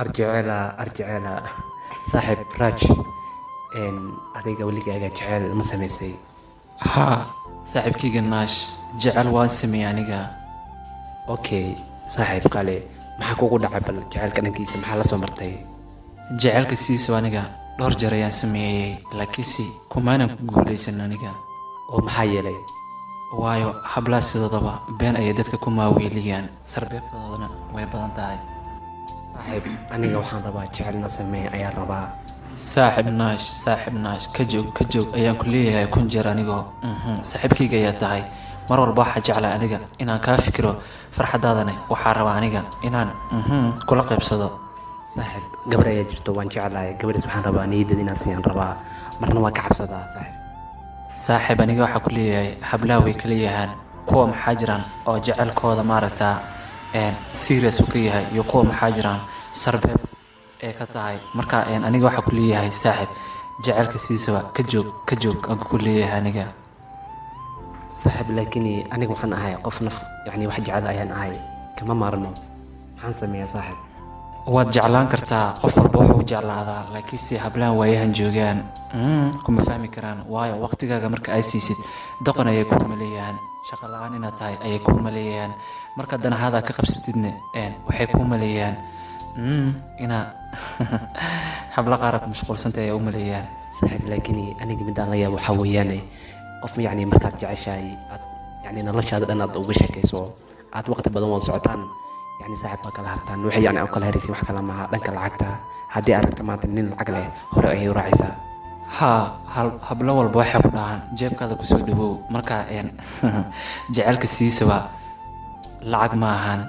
arjecela saaxiib Raj adiga weligaaga jecel ma samaysay? haa saaxiibkayga naash jecel waan sameeyey aniga. Okay saaxiib qale maxaa kugu dhacay bal jecelka dhankiisa maxaa la soo martay? jecelka siiso aniga dhowr jeer ayaan sameeyey laakiinse kumaanan ku guulaysan aniga. oo maxaa yeelay? waayo hablaha sidoodaba been ayay dadka ku maaweeliyaan, sarbeebtoodana way badan tahay. saaxiib aniga waxaan rabaa jecelna sameey ayaan rabaa. saaxiib naash ka joog ayaan ku leeyahay kun jeer anigoo saaxiibkayga ayaa tahay. mar walba waxaa jeclaa adiga inaan kaa fikiro farxadaadana waxaa rabaa aniga inaan kula qaybsado. saaxiib gabar ayaa jirto waan jeclahay, gabadhaas waxaan rabaa niyadeeda inaan siiyaan rabaa, marna waa ka cabsadaa saaxiib aniga waxaa ku leeyahay hablaha way kala yahaan, kuwa maxaa jiraan oo jecelkooda maaragtaa serious uu ka yahay iyo kuwa maxaa jiraan sarbeeb ee ka tahay. marka aniga waxaa ku leeyahay saaxiib jecelka siisaba ka joog aan ku leeyahay aniga. saaxiib laakiin aniga waxaan ahay qof naf wax jecel ayaan ahay, kama maarmo, maxaan sameeyaa saaxiib? waad jeclaan kartaa, qof walba wuxuu jeclaadaa, laakiinse hablahan waayahan joogaan kuma fahmi karaan. waayo waqtigaaga marka ay siisid doqon ayay kuu maleeyaan, shaqo la-aan inaad tahay ayay kuu maleeyaan, marka danahaada ka qabsatidna waxay kuu maleeyaan inaa habla qaara ku mashquulsantay ayay u maleeyaan. saaxiib laakiin aniga midaan la yaabo waxaa weeyaan qof markaad jeceshahay aad noloshaada dhan aad uga sheekayso, aad waqti badan wada socotaan, saaxiib waa kala hartaan. waxay u kala haraysin wax kale maaha dhanka lacagta. haddii aragta maanta nin lacag leh hore ayay u raacaysaa. haa hablo walba waxay ku dhahaan jeebkaada kusoo dhawow, marka jecelka siisaba lacag ma ahan.